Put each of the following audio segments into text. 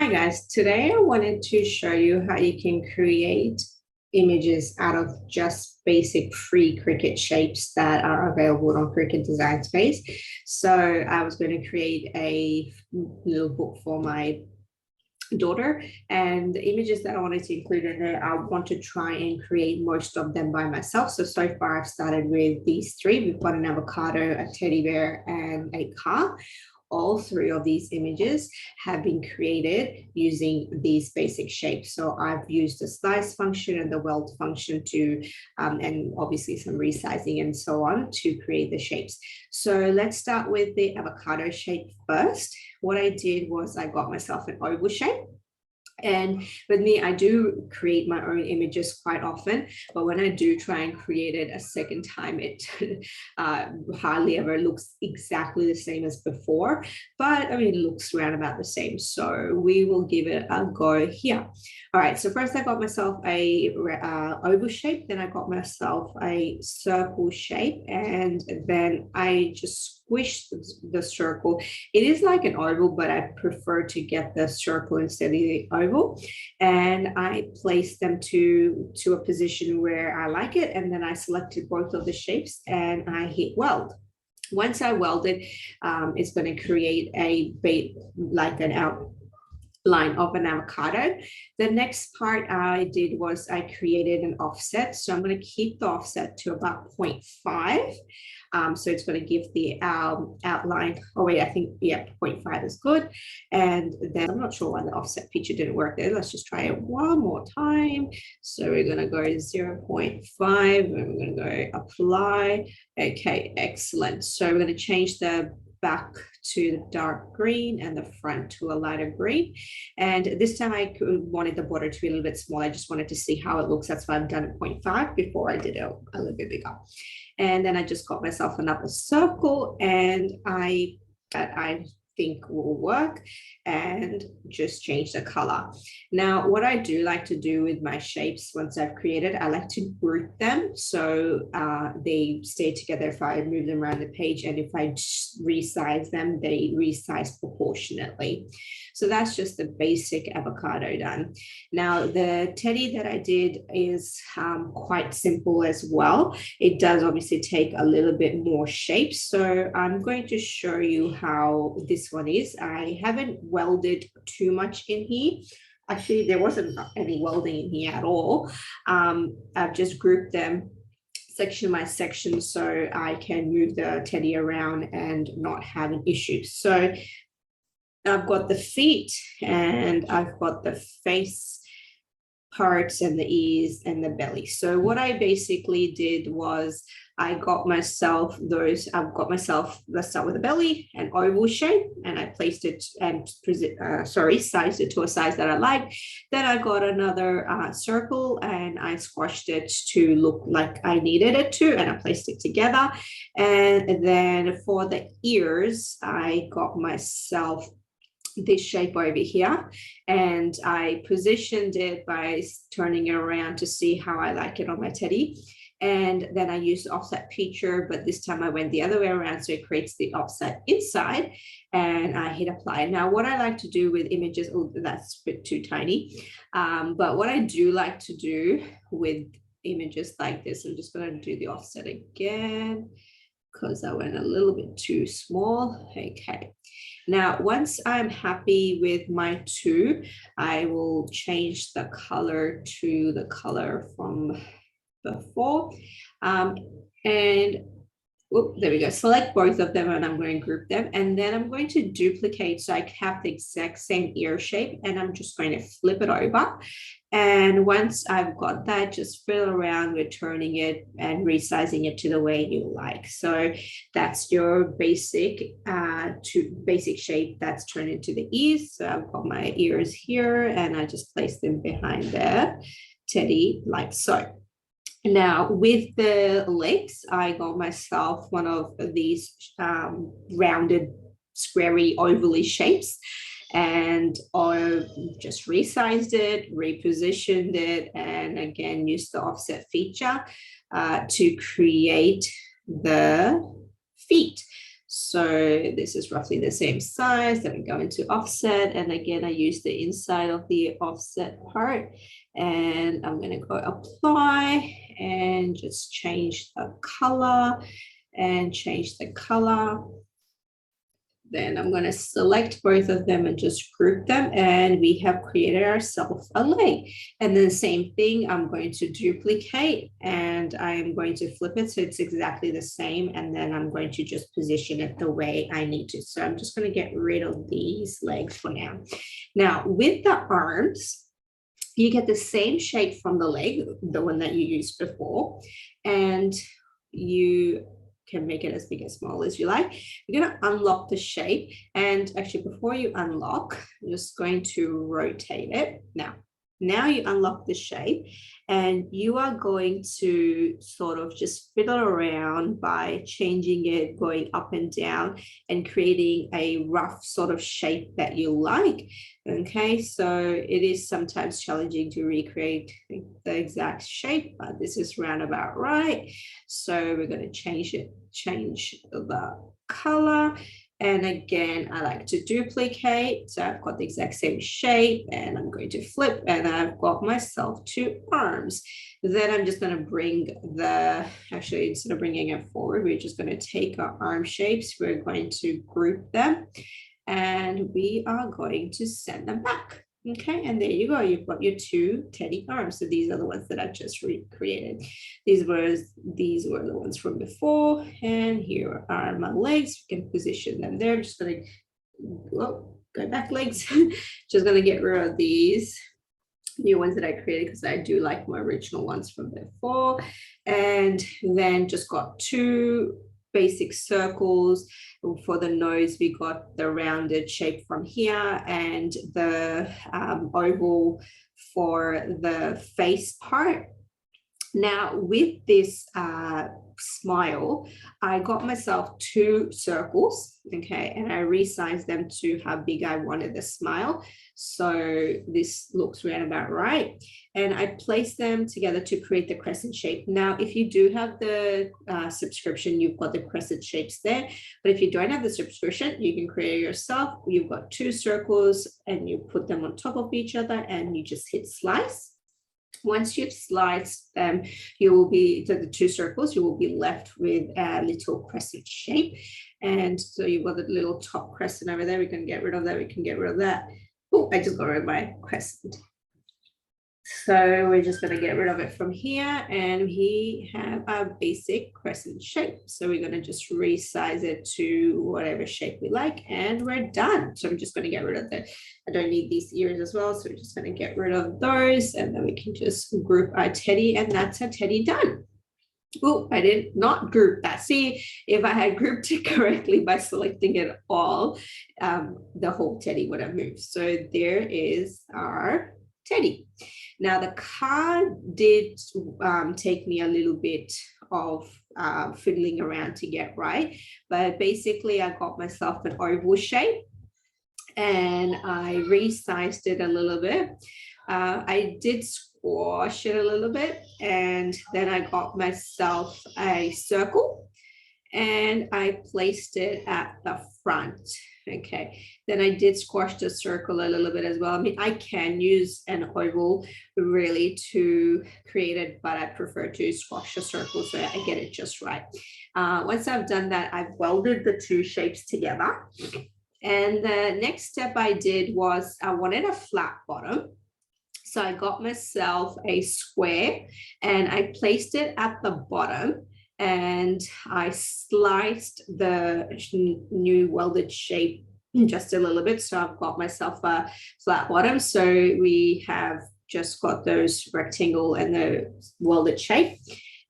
Hi guys, today I wanted to show you how you can create images out of just basic free Cricut shapes that are available on Cricut Design Space. So I was going to create a little book for my daughter, and the images that I wanted to include in there, I want to try and create most of them by myself. So far I've started with these three. We've got an avocado, a teddy bear, and a car. All three of these images have been created using these basic shapes. So I've used the slice function and the weld function to, and obviously some resizing and so on to create the shapes. So let's start with the avocado shape first. What I did was I got myself an oval shape. And with me, I do create my own images quite often, but when I do try and create it a second time, it hardly ever looks exactly the same as before, but I mean, it looks around about the same. So we will give it a go here. All right, so first I got myself a oval shape, then I got myself a circle shape, and then I just squished the circle. It is like an oval, but I prefer to get the circle instead of the oval. And I placed them to a position where I like it. And then I selected both of the shapes and I hit weld. Once I welded, it's going to create a like an outline of an avocado. The next part I did was I created an offset. So I'm going to keep the offset to about 0.5. So it's going to give the outline. Oh wait, I think, yeah, 0.5 is good. And then I'm not sure why the offset picture didn't work there. Let's just try it one more time. So we're going to go 0.5 and we're going to go apply. Okay, excellent. So we're going to change the back to the dark green and the front to a lighter green. And this time I wanted the border to be a little bit small. I just wanted to see how it looks. That's why I've done it 0.5 before I did it a little bit bigger. And then I just got myself another circle, and I think will work, and just change the color. Now, what I do like to do with my shapes once I've created, I like to group them so they stay together if I move them around the page, and if I resize them, they resize proportionately. So that's just the basic avocado done. Now, the teddy that I did is quite simple as well. It does obviously take a little bit more shape. So I'm going to show you how this one is. I haven't welded too much in here. Actually, there wasn't any welding in here at all. I've just grouped them section by section so I can move the teddy around and not have an issue. So I've got the feet and I've got the face parts and the ears and the belly. So what I basically did was I've got myself, let's start with the belly, an oval shape, and I placed it and sized it to a size that I like. Then I got another circle and I squashed it to look like I needed it to, and I placed it together. And then for the ears, I got myself this shape over here, and I positioned it by turning it around to see how I like it on my teddy. And then I used the offset feature, but this time I went the other way around, so it creates the offset inside, and I hit apply. Now, what I like to do with images, oh, that's a bit too tiny, but what I do like to do with images like this, I'm just going to do the offset again because I went a little bit too small. Okay. Now, once I'm happy with my two, I will change the color to the color from before. And there we go. Select both of them and I'm going to group them. And then I'm going to duplicate so I have the exact same ear shape, and I'm just going to flip it over. And once I've got that, just fiddle around with turning it and resizing it to the way you like. So that's your basic shape that's turned into the ears. So I've got my ears here and I just place them behind the teddy like so. Now, with the legs, I got myself one of these rounded, squarey, ovally shapes, and I just resized it, repositioned it, and again, used the offset feature to create the feet. So this is roughly the same size. Then I go into offset, and again, I use the inside of the offset part, and I'm going to go apply and just change the color and change the color. Then I'm going to select both of them and just group them, and we have created ourselves a leg. And then the same thing, I'm going to duplicate and I'm going to flip it so it's exactly the same, and then I'm going to just position it the way I need to. So I'm just going to get rid of these legs for now. Now with the arms, you get the same shape from the leg, the one that you used before, and you can make it as big as small as you like. You're going to unlock the shape, and actually before you unlock, I'm just going to rotate it. Now you unlock the shape, and you are going to sort of just fiddle around by changing it, going up and down and creating a rough sort of shape that you like. Okay, so it is sometimes challenging to recreate the exact shape, but this is roundabout right. So we're going to change the color. And again, I like to duplicate. So I've got the exact same shape, and I'm going to flip, and I've got myself two arms. Then I'm just going to bring actually instead of bringing it forward, we're just going to take our arm shapes. We're going to group them, and we are going to send them back. Okay, and there you go. You've got your two teddy arms. So these are the ones that I just recreated. These were the ones from before, and here are my legs. You can position them there. I'm just going to go back legs. Just going to get rid of these new ones that I created because I do like my original ones from before. And then just got two basic circles. For the nose, we got the rounded shape from here, and the oval for the face part. Now with this smile, I got myself two circles, okay, and I resized them to how big I wanted the smile. So this looks round about right. And I placed them together to create the crescent shape. Now, if you do have the subscription, you've got the crescent shapes there. But if you don't have the subscription, you can create it yourself. You've got two circles and you put them on top of each other and you just hit slice. Once you've sliced them, you will be the two circles, you will be left with a little crescent shape. And so you've got the little top crescent over there. We can get rid of that. We can get rid of that. Oh, I just got rid of my crescent. So we're just going to get rid of it from here, and we have our basic crescent shape. So we're going to just resize it to whatever shape we like, and we're done. So I'm just going to get rid of I don't need these ears as well. So we're just going to get rid of those, and then we can just group our teddy, and that's our teddy done. Oh, I did not group that. See, if I had grouped it correctly by selecting it all, the whole teddy would have moved. So there is our teddy. Now the card did take me a little bit of fiddling around to get right, but basically I got myself an oval shape and I resized it a little bit. I did squash it a little bit, and then I got myself a circle and I placed it at the front. Okay, then I did squash the circle a little bit as well. I mean, I can use an oval really to create it, but I prefer to squash the circle so I get it just right. Once I've done that, I've welded the two shapes together. And the next step I did was I wanted a flat bottom. So I got myself a square and I placed it at the bottom, and I sliced the new welded shape just a little bit. So I've got myself a flat bottom. So we have just got those rectangle and the welded shape,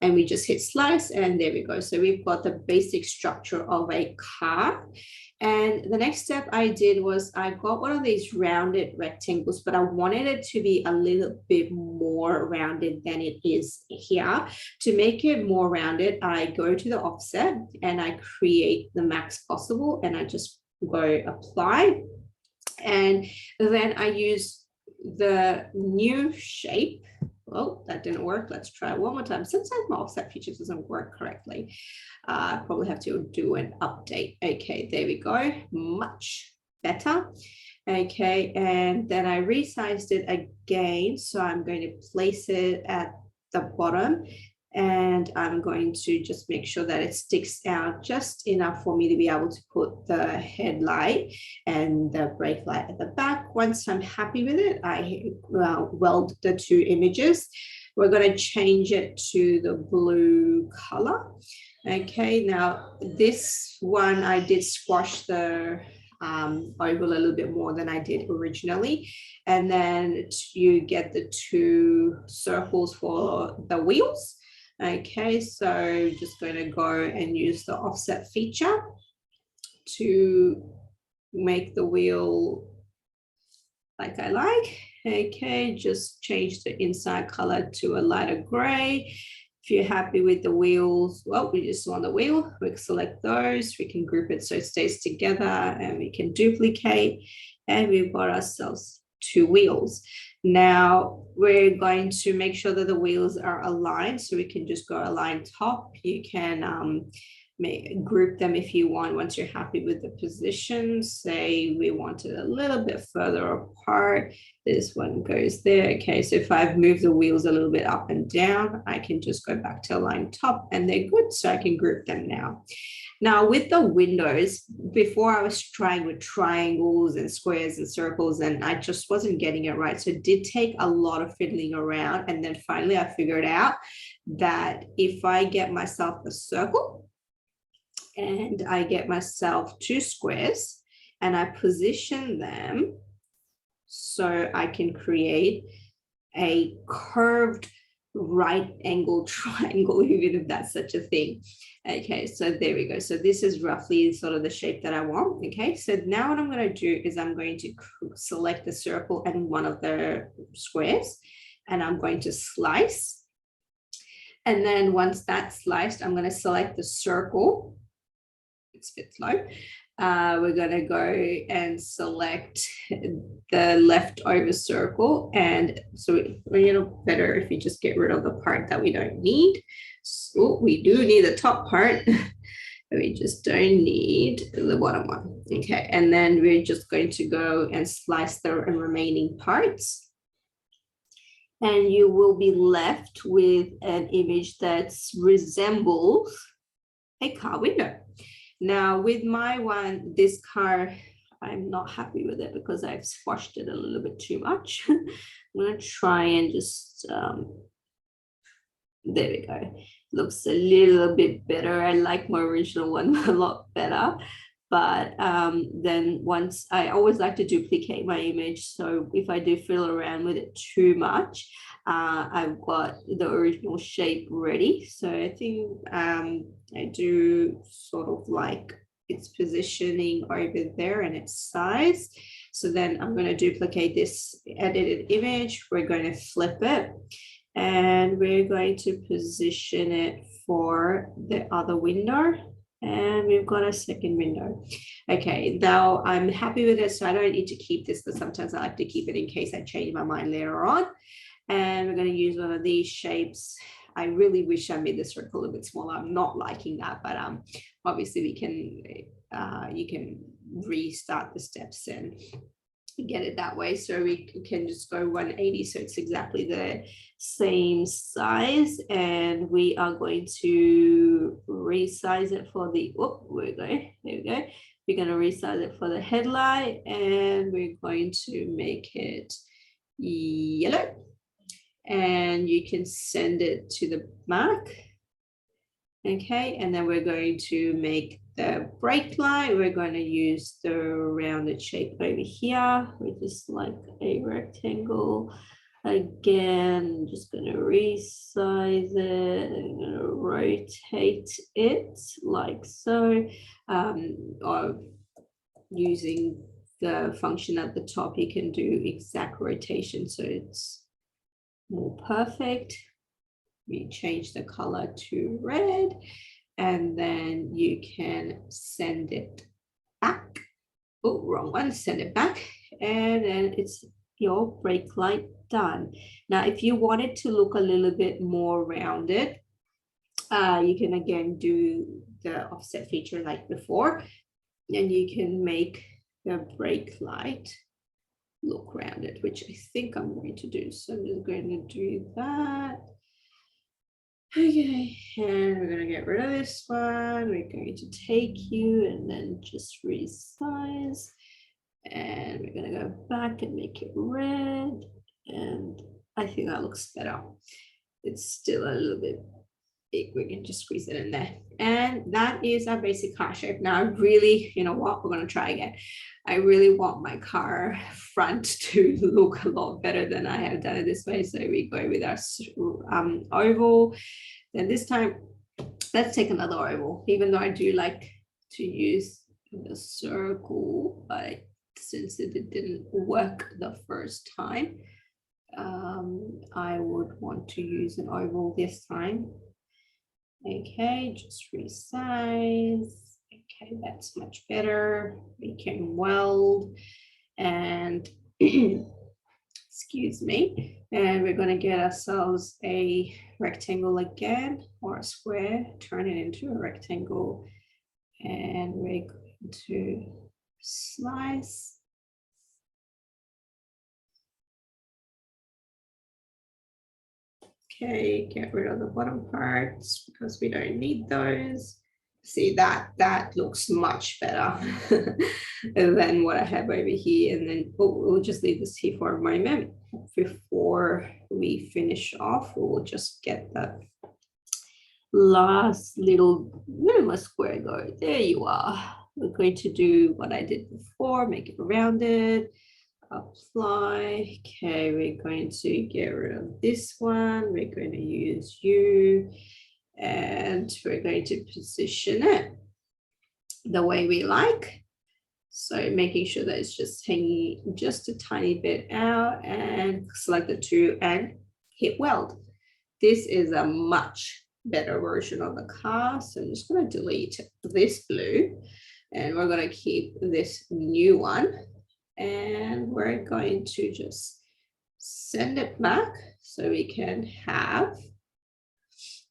and we just hit slice, and there we go. So we've got the basic structure of a car. And the next step I did was I got one of these rounded rectangles, but I wanted it to be a little bit more rounded than it is here. To make it more rounded, I go to the offset and I create the max possible, and I just go apply. And then I use the new shape Oh, that didn't work. Let's try one more time. Sometimes my offset feature doesn't work correctly. I probably have to do an update. Okay, there we go. Much better. Okay, and then I resized it again. So I'm going to place it at the bottom, and I'm going to just make sure that it sticks out just enough for me to be able to put the headlight and the brake light at the back. Once I'm happy with it, I weld the two images. We're going to change it to the blue color. Okay, now this one I did squash the oval a little bit more than I did originally. And then you get the two circles for the wheels. Okay, so just going to go and use the offset feature to make the wheel like I like. Okay, just change the inside color to a lighter gray. If you're happy with the wheels, well, we just want the wheel. We select those, we can group it so it stays together, and we can duplicate, and we've got ourselves two wheels. Now we're going to make sure that the wheels are aligned, so we can just go align top. You can group them if you want. Once you're happy with the position, say we want it a little bit further apart, this one goes there. Okay, so if I've moved the wheels a little bit up and down, I can just go back to align top, and they're good, so I can group them now. Now with the windows, before I was trying with triangles and squares and circles, and I just wasn't getting it right. So it did take a lot of fiddling around, and then finally I figured out that if I get myself a circle and I get myself two squares and I position them so I can create a curved right angle triangle, even if that's such a thing. Okay, so there we go. So this is roughly sort of the shape that I want. Okay, so now what I'm going to do is I'm going to select the circle and one of the squares, and I'm going to slice. And then once that's sliced, I'm going to select the circle. It's a bit slow. We're going to go and select the leftover circle. And so it's better if you just get rid of the part that we don't need. So we do need the top part, but we just don't need the bottom one. Okay, and then we're just going to go and slice the remaining parts. And you will be left with an image that resembles a car window. Now with my one, this car, I'm not happy with it because I've squashed it a little bit too much. I'm going to try and just, there we go. Looks a little bit better. I like my original one a lot better. But then once, I always like to duplicate my image. So if I do fiddle around with it too much, I've got the original shape ready. So I think I do sort of like its positioning over there and its size. So then I'm going to duplicate this edited image. We're going to flip it, and we're going to position it for the other window. And we've got a second window. Okay, now I'm happy with it, so I don't need to keep this, but sometimes I like to keep it in case I change my mind later on. And we're going to use one of these shapes. I really wish I made the circle a little bit smaller. I'm not liking that, but obviously we can, you can restart the steps and get it that way. So we can just go 180, so it's exactly the same size, and we are going to resize it for the, there we go. We're going to resize it for the headlight, and we're going to make it yellow, and you can send it to the back. Okay, and then we're going to make the brake light. We're going to use the rounded shape over here, which is like a rectangle. Again, I'm just going to resize it and going to rotate it like so. Or using the function at the top, you can do exact rotation, so it's more perfect. We change the color to red, and then you can send it back. Oh, wrong one, send it back. And then it's your brake light done. Now, if you want it to look a little bit more rounded, you can again do the offset feature like before, and you can make the brake light look rounded, which I think I'm going to do. So I'm just going to do that. Okay, and we're gonna get rid of this one. We're going to take you and then just resize. And we're gonna go back and make it red. And I think that looks better. It's still a little bit big. We can just squeeze it in there. And that is our basic car shape. Now, I really, you know what, we're gonna try again. I really want my car front to look a lot better than I have done it this way. So we go with our oval. Then this time, let's take another oval, even though I do like to use the circle, but since it didn't work the first time, I would want to use an oval this time. Okay, just resize. Okay, that's much better. We can weld and excuse me, and we're going to get ourselves a rectangle again, or a square, turn it into a rectangle, and we're going to slice. Okay, get rid of the bottom parts because we don't need those. See, that looks much better than what I have over here. And then we'll just leave this here for a moment. Before we finish off, we'll just get that last little, where did my square go? There you are. We're going to do what I did before, make it rounded. Apply. Okay, we're going to get rid of this one. We're going to use you, and we're going to position it the way we like. So making sure that it's just hanging just a tiny bit out, and select the two and hit weld. This is a much better version of the car. So I'm just going to delete this blue, and we're going to keep this new one. And we're going to just send it back so we can have,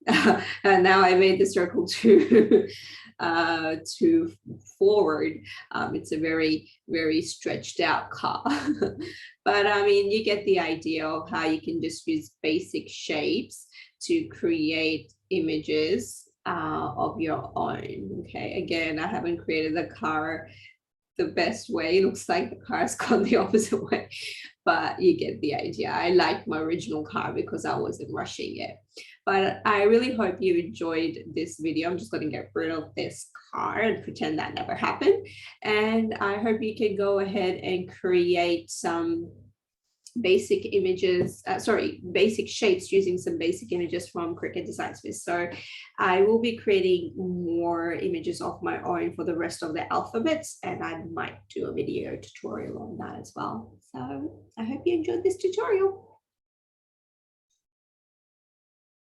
and now I made the circle to forward. It's a very, very stretched out car. But I mean, you get the idea of how you can just use basic shapes to create images of your own. Okay, again, I haven't created the car the best way. It looks like the car's gone the opposite way, but you get the idea. I like my original car because I wasn't rushing it. But I really hope you enjoyed this video. I'm just going to get rid of this car and pretend that never happened. And I hope you can go ahead and create some basic images, basic shapes using some basic images from Cricut Design Space. So I will be creating more images of my own for the rest of the alphabets, and I might do a video tutorial on that as well. So I hope you enjoyed this tutorial.